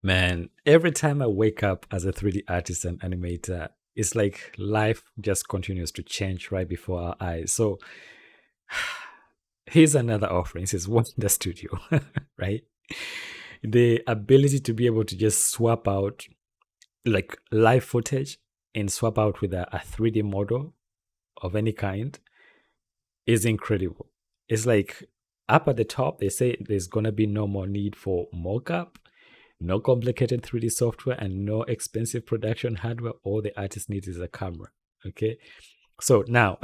Man, every time I wake up as a 3D artist and animator, it's like life just continues to change right before our eyes. So here's another offering. This is Wonder Studio, right? The ability to be able to just swap out like live footage and swap out with a 3D model of any kind is incredible. It's like up at the top, they say there's going to be no more need for mockup, no complicated 3D software, and no expensive production hardware. All the artist needs is a camera. Okay. So now,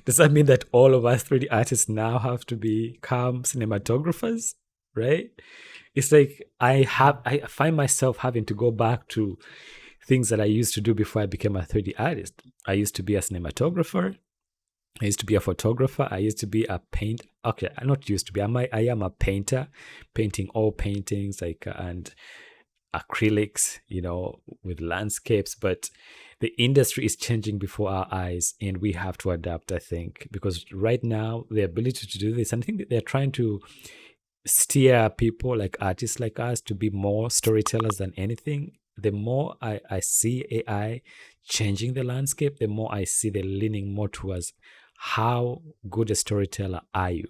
does that mean that all of us 3D artists now have to become cinematographers? Right? It's like I find myself having to go back to things that I used to do before I became a 3D artist. I used to be a cinematographer. I used to be a photographer. I used to be a paint. Okay, I not used to be. I am a painter, painting all paintings like and acrylics, with landscapes. But the industry is changing before our eyes, and we have to adapt. I think because right now the ability to do this, and I think that they're trying to steer people like artists like us to be more storytellers than anything. The more I see AI changing the landscape, the more I see the leaning more towards how good a storyteller are you?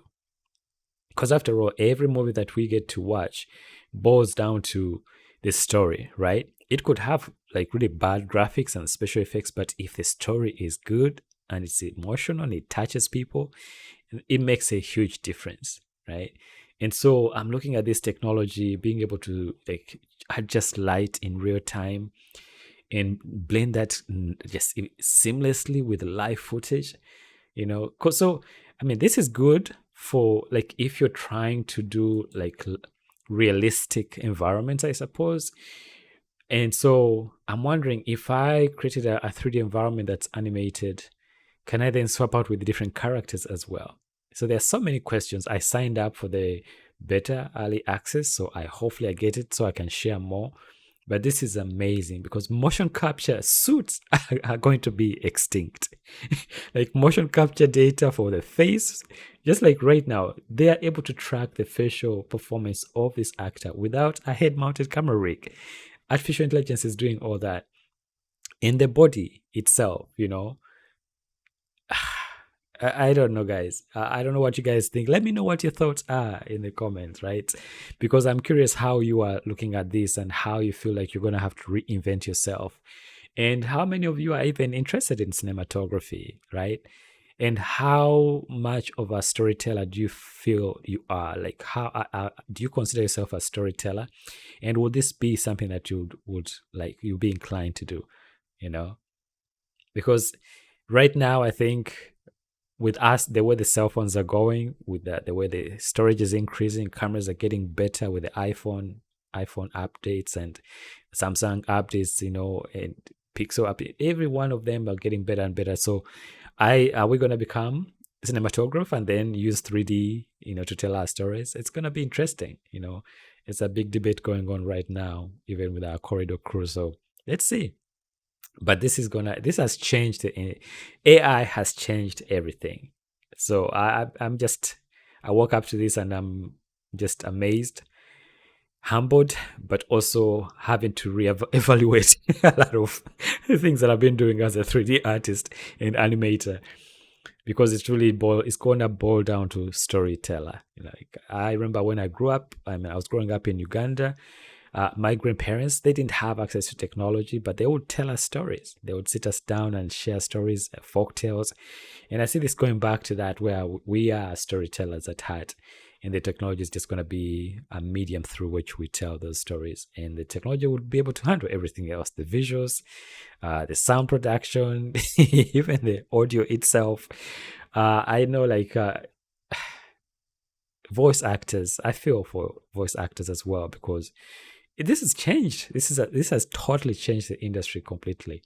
Because after all, every movie that we get to watch boils down to the story, right? It could have like really bad graphics and special effects, but if the story is good and it's emotional and it touches people, it makes a huge difference, right? And so I'm looking at this technology being able to like adjust light in real time and blend that just seamlessly with live footage, 'Cause so I mean this is good for like if you're trying to do like realistic environments, I suppose. And so I'm wondering if I created a 3D environment that's animated, can I then swap out with different characters as well? So there are so many questions. I signed up for the beta early access, so I hopefully I get it so I can share more. But this is amazing because motion capture suits are going to be extinct. Like motion capture data for the face, just like right now, they are able to track the facial performance of this actor without a head mounted camera rig. Artificial intelligence is doing all that in the body itself, I don't know, guys. I don't know what you guys think. Let me know what your thoughts are in the comments, right? Because I'm curious how you are looking at this and how you feel like you're going to have to reinvent yourself. And how many of you are even interested in cinematography, right? And how much of a storyteller do you feel you are? Like, how do you consider yourself a storyteller? And would this be something that you would like you be inclined to do? You know, because right now I think with us, the way the cell phones are going, with the way the storage is increasing, cameras are getting better with the iPhone updates and Samsung updates, and Pixel update. Every one of them are getting better and better. So, are we gonna become cinematographer and then use 3D, to tell our stories? It's gonna be interesting. It's a big debate going on right now, even with our corridor crew. So let's see. But this has changed the AI has changed everything. So I woke up to this and I'm just amazed, humbled, but also having to evaluate a lot of things that I've been doing as a 3D artist and animator, because it's gonna boil down to storyteller. Like I remember when I grew up, I was growing up in Uganda. My grandparents, they didn't have access to technology, but they would tell us stories. They would sit us down and share stories, folk tales. And I see this going back to that, where we are storytellers at heart. And the technology is just going to be a medium through which we tell those stories. And the technology would be able to handle everything else, the visuals, the sound production, even the audio itself. I know, like, voice actors, I feel for voice actors as well, because this has changed. This has totally changed the industry completely.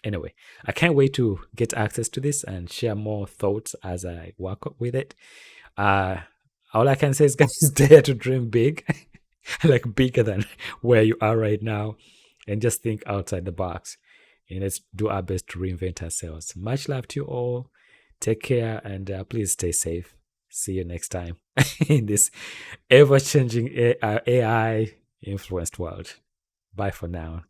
Anyway, I can't wait to get access to this and share more thoughts as I work with it. All I can say is, guys, dare to dream big, like bigger than where you are right now, and just think outside the box. And let's do our best to reinvent ourselves. Much love to you all. Take care and please stay safe. See you next time in this ever changing AI influenced world. Bye for now.